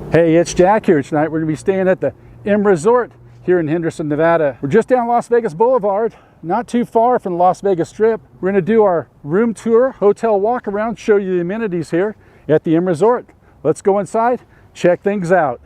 Hey, it's Jack here. Tonight we're going to be staying at the M Resort here in Henderson, Nevada. We're just down Las Vegas Boulevard, not too far from the Las Vegas Strip. We're going to do our room tour, hotel walk around, show you the amenities here at the M Resort. Let's go inside, check things out.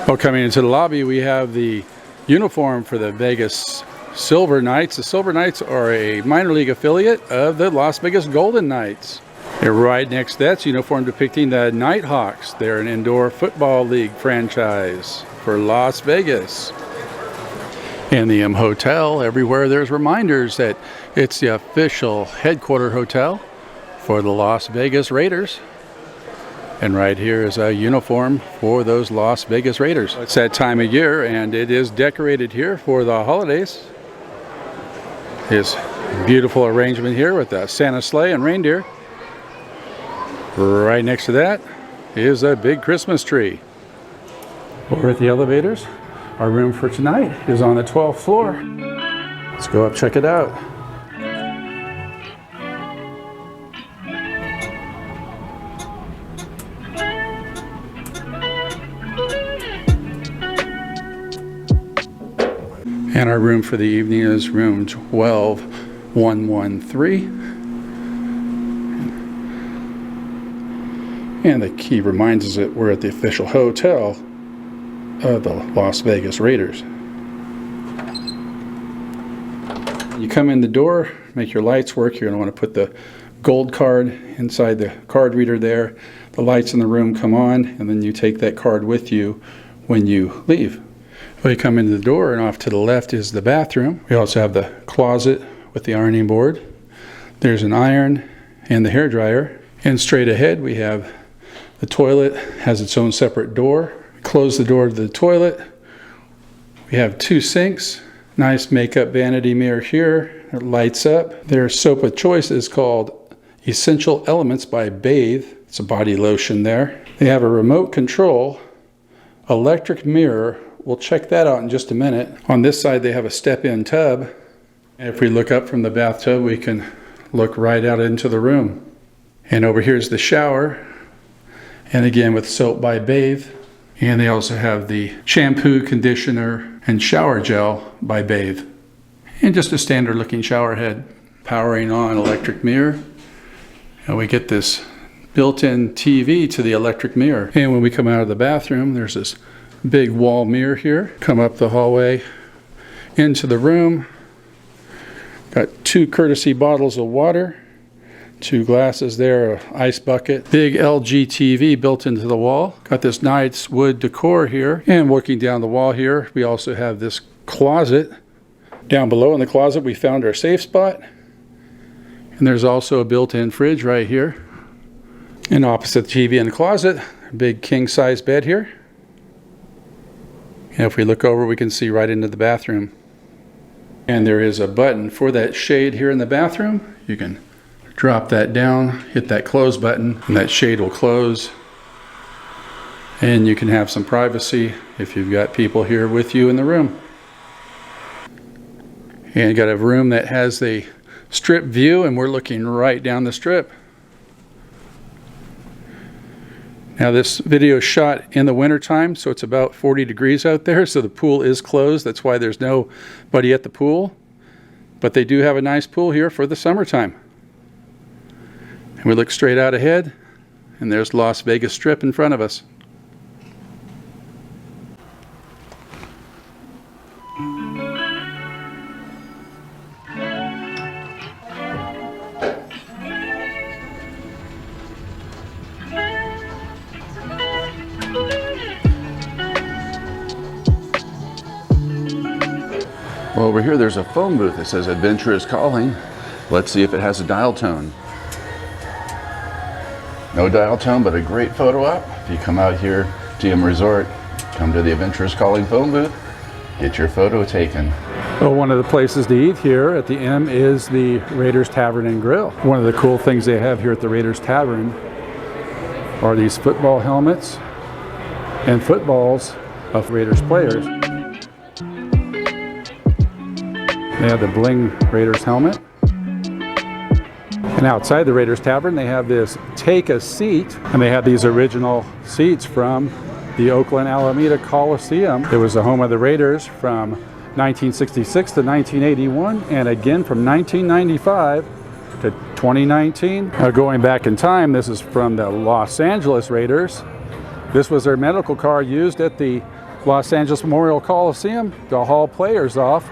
Well, coming into the lobby, we have the uniform for the Vegas Silver Knights. The Silver Knights are a minor league affiliate of the Las Vegas Golden Knights. And right next to that's uniform depicting the Nighthawks. They're an indoor football league franchise for Las Vegas. And the M Hotel, everywhere there's reminders that it's the official headquarter hotel for the Las Vegas Raiders. And right here is a uniform for those Las Vegas Raiders. It's that time of year and it is decorated here for the holidays. This beautiful arrangement here with the Santa sleigh and reindeer. Right next to that is a big Christmas tree. Over at the elevators, our room for tonight is on the 12th floor. Let's go up, check it out. And our room for the evening is room 12113. And the key reminds us that we're at the official hotel of the Las Vegas Raiders. You come in the door, make your lights work. You're going to want to put the gold card inside the card reader there. The lights in the room come on, and then you take that card with you when you leave. Well, you come into the door, and off to the left is the bathroom. We also have the closet with the ironing board. There's an iron and the hairdryer. And straight ahead we have the toilet, has its own separate door. Close the door to the toilet. We have two sinks. Nice makeup vanity mirror here. It lights up. Their soap of choice is called Essential Elements by Bathe. It's a body lotion there. They have a remote control electric mirror. We'll check that out in just a minute. On this side they have a step-in tub. And if we look up from the bathtub, we can look right out into the room. And over here is the shower. And again with soap by Bathe. And they also have the shampoo, conditioner, and shower gel by Bathe. And just a standard looking shower head. Powering on electric mirror. And we get this built-in TV to the electric mirror. And when we come out of the bathroom, there's this big wall mirror here. Come up the hallway into the room. Got two courtesy bottles of water. Two glasses there, an ice bucket. Big LG TV built into the wall. Got this nice wood decor here. And working down the wall here, we also have this closet. Down below in the closet, we found our safe spot. And there's also a built-in fridge right here. And opposite the TV in the closet, a big king-size bed here. And if we look over, we can see right into the bathroom. And there is a button for that shade here in the bathroom. You can drop that down, hit that close button, and that shade will close. And you can have some privacy if you've got people here with you in the room. And you got a room that has the strip view, and we're looking right down the strip. Now this video is shot in the winter time, so it's about 40 degrees out there, so the pool is closed. That's why there's nobody at the pool. But they do have a nice pool here for the summertime. And we look straight out ahead, and there's Las Vegas Strip in front of us. Well, over here there's a phone booth that says Adventure is Calling. Let's see if it has a dial tone. No dial tone, but a great photo op. If you come out here to M Resort, come to the Adventure is Calling phone booth, get your photo taken. Well, one of the places to eat here at the M is the Raiders Tavern and Grill. One of the cool things they have here at the Raiders Tavern are these football helmets and footballs of Raiders players. They have the bling Raiders helmet. And outside the Raiders Tavern, they have this Take a Seat, and they have these original seats from the Oakland Alameda Coliseum. It was the home of the Raiders from 1966 to 1981, and again from 1995 to 2019. Going back in time, this is from the Los Angeles Raiders. This was their medical car used at the Los Angeles Memorial Coliseum to haul players off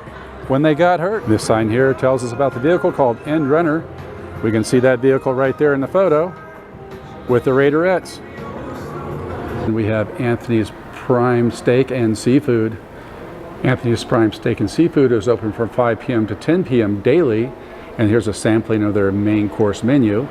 when they got hurt. This sign here tells us about the vehicle called End Runner. We can see that vehicle right there in the photo with the Raiderettes. And we have Anthony's Prime Steak and Seafood. Anthony's Prime Steak and Seafood is open from 5 p.m. to 10 p.m. daily. And here's a sampling of their main course menu.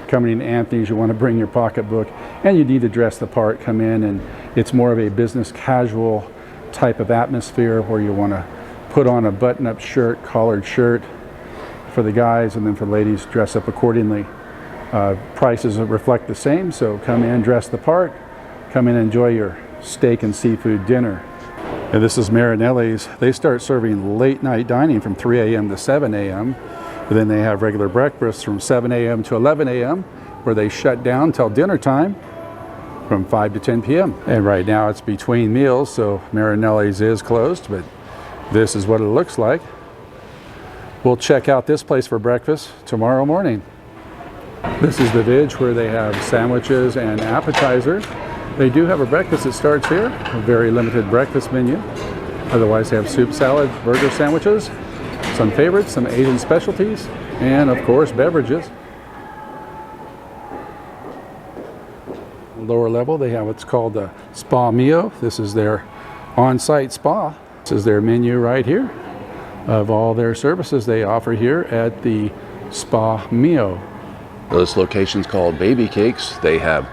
Coming in Anthony's, you want to bring your pocketbook, and you need to dress the part. Come in, and it's more of a business casual type of atmosphere where you want to put on a button-up shirt, collared shirt for the guys, and then for ladies, dress up accordingly. Prices reflect the same, so come in, dress the part, come in, enjoy your steak and seafood dinner. And this is Marinelli's. They start serving late night dining from 3 a.m. to 7 a.m. And then they have regular breakfasts from 7 a.m. to 11 a.m. where they shut down till dinner time from 5 to 10 p.m. And right now it's between meals, so Marinelli's is closed, but this is what it looks like. We'll check out this place for breakfast tomorrow morning. This is the Vig where they have sandwiches and appetizers. They do have a breakfast that starts here, a very limited breakfast menu. Otherwise they have soup, salad, burger sandwiches, some favorites, some Asian specialties, and of course beverages. Lower level they have what's called the Spa Mio. This is their on-site spa. This is their menu right here of all their services they offer here at the Spa Mio. This location's called Baby Cakes. They have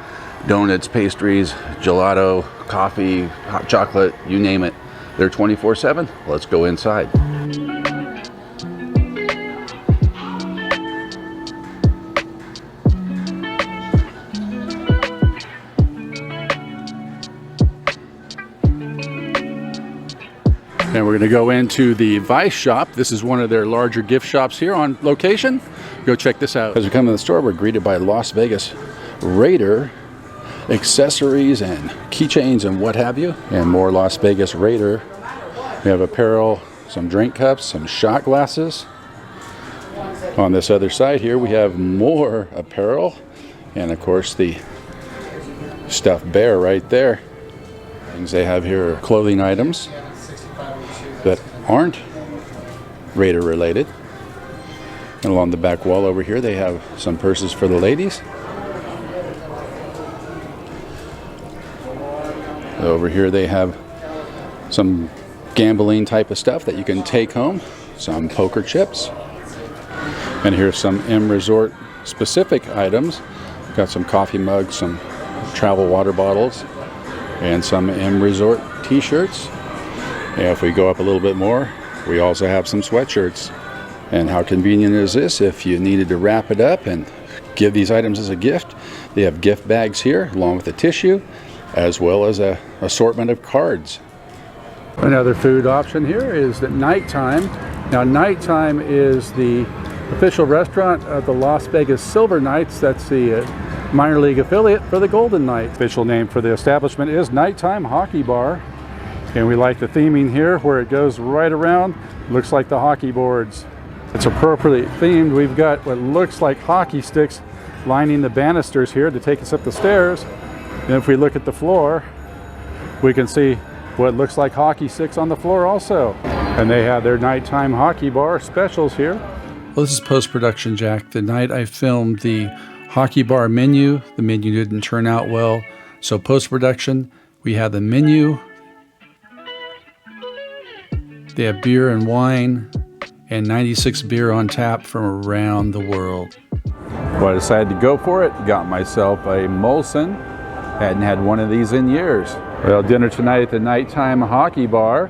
donuts, pastries, gelato, coffee, hot chocolate, you name it. They're 24/7. Let's go inside. And we're going to go into the Vice shop. This is one of their larger gift shops here on location. Go check this out. As we come in the store, we're greeted by Las Vegas Raider accessories and keychains and what have you. And more Las Vegas Raider. We have apparel, some drink cups, some shot glasses. On this other side here, we have more apparel. And of course, the stuffed bear right there. Things they have here are clothing items that aren't Raider related. And along the back wall over here they have some purses for the ladies. Over here they have some gambling type of stuff that you can take home, some poker chips. And here's some M Resort specific items. Got some coffee mugs, some travel water bottles, and some M Resort t-shirts. And if we go up a little bit more, we also have some sweatshirts. And how convenient is this if you needed to wrap it up and give these items as a gift? They have gift bags here along with a tissue, as well as a assortment of cards. Another food option here is at nighttime. Now nighttime is the official restaurant of the Las Vegas Silver Knights. That's the minor league affiliate for the Golden Knights. Official name for the establishment is Nighttime Hockey Bar. And we like the theming here where it goes right around. Looks like the hockey boards. It's appropriately themed. We've got what looks like hockey sticks lining the banisters here to take us up the stairs. And if we look at the floor, we can see what looks like hockey sticks on the floor also. And they have their nighttime hockey bar specials here. Well, this is post-production, Jack. The night I filmed the hockey bar menu, the menu didn't turn out well. So post-production, we have the menu. They have beer and wine and 96 beer on tap from around the world. Well, I decided to go for it. Got myself a Molson. Hadn't had one of these in years. Well, dinner tonight at the Nighttime Hockey Bar.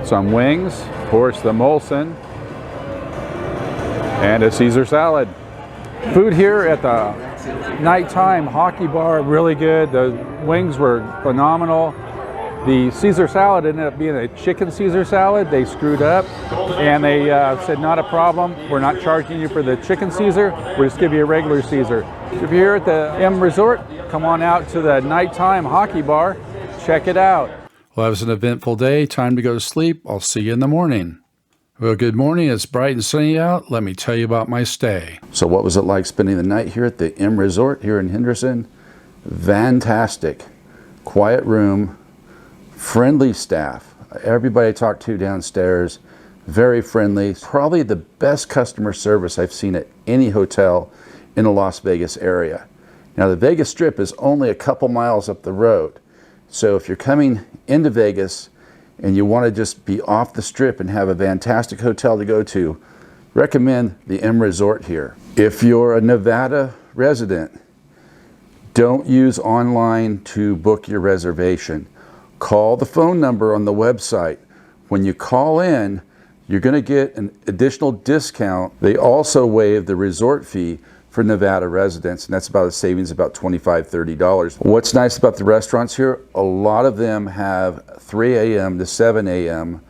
Some wings, of course the Molson, and a Caesar salad. Food here at the Nighttime Hockey Bar, really good. The wings were phenomenal. The Caesar salad ended up being a chicken Caesar salad. They screwed up and they said, not a problem. We're not charging you for the chicken Caesar. We'll just give you a regular Caesar. If you're here at the M Resort, come on out to the nighttime hockey bar. Check it out. Well, that was an eventful day. Time to go to sleep. I'll see you in the morning. Well, good morning. It's bright and sunny out. Let me tell you about my stay. So what was it like spending the night here at the M Resort here in Henderson? Fantastic. Quiet room, friendly staff. Everybody I talked to downstairs, very friendly. Probably the best customer service I've seen at any hotel in the Las Vegas area. Now the Vegas Strip is only a couple miles up the road. So if you're coming into Vegas and you want to just be off the Strip and have a fantastic hotel to go to, recommend the M Resort here. If you're a Nevada resident, don't use online to book your reservation. Call the phone number on the website. When you call in, you're going to get an additional discount. They also waive the resort fee for Nevada residents, and that's about a savings of about $25, $30. What's nice about the restaurants here, a lot of them have 3 a.m. to 7 a.m.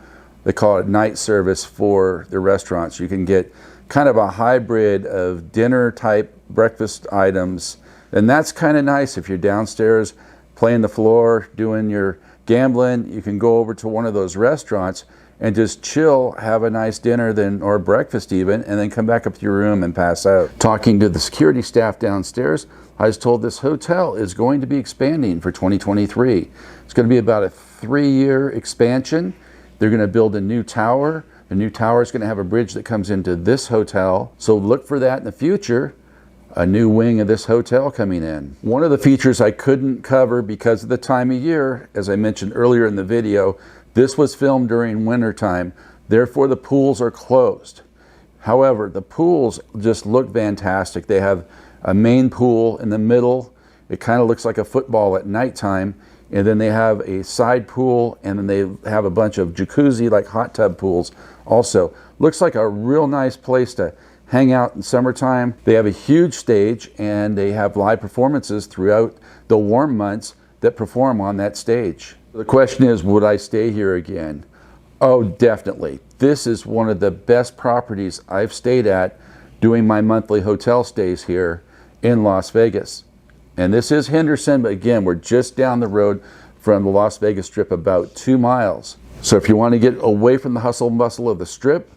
They call it night service for the restaurants. You can get kind of a hybrid of dinner type breakfast items, and that's kind of nice. If you're downstairs playing the floor, doing your gambling, you can go over to one of those restaurants and just chill, have a nice dinner then, or breakfast even, and then come back up to your room and pass out. Talking to the security staff downstairs, I was told this hotel is going to be expanding for 2023. It's going to be about a 3-year expansion. They're going to build a new tower. The new tower is going to have a bridge that comes into this hotel. So look for that in the future. A new wing of this hotel coming in. One of the features I couldn't cover because of the time of year, as I mentioned earlier in the video, this was filmed during winter time, therefore the pools are closed. However, the pools just look fantastic. They have a main pool in the middle. It kind of looks like a football at nighttime. And then they have a side pool, and then they have a bunch of jacuzzi, like hot tub pools also. Looks like a real nice place to hang out in summertime. They have a huge stage, and they have live performances throughout the warm months that perform on that stage. The question is, would I stay here again? Oh, definitely. This is one of the best properties I've stayed at doing my monthly hotel stays here in Las Vegas. And this is Henderson, but again, we're just down the road from the Las Vegas Strip, about 2 miles. So if you want to get away from the hustle and bustle of the Strip,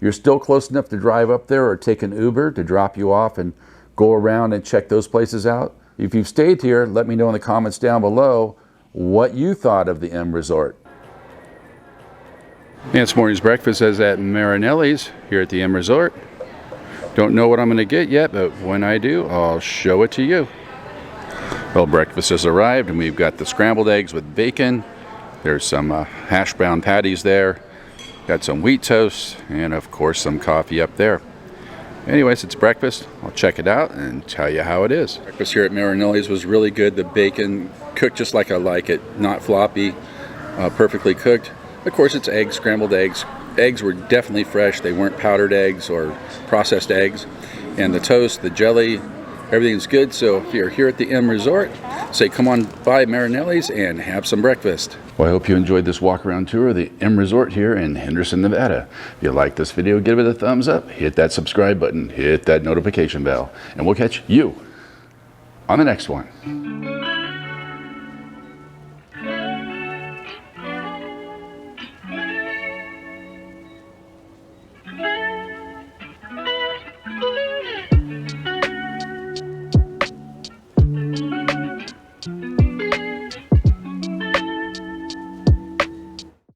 you're still close enough to drive up there or take an Uber to drop you off and go around and check those places out. If you've stayed here, let me know in the comments down below what you thought of the M Resort. This morning's breakfast is at Marinelli's here at the M Resort. Don't know what I'm going to get yet, but when I do, I'll show it to you. Well, breakfast has arrived, and we've got the scrambled eggs with bacon. There's some hash brown patties there. Got some wheat toast, and of course some coffee up there. Anyways, it's breakfast. I'll check it out and tell you how it is. Breakfast here at Marinelli's was really good. The bacon cooked just like I like it, not floppy, perfectly cooked. Of course, it's eggs, scrambled eggs. Eggs were definitely fresh. They weren't powdered eggs or processed eggs. And the toast, the jelly, everything's good. So if you're here at the M Resort, say come on by Marinelli's and have some breakfast. Well, I hope you enjoyed this walk around tour of the M Resort here in Henderson, Nevada. If you like this video, give it a thumbs up, hit that subscribe button, hit that notification bell, and we'll catch you on the next one.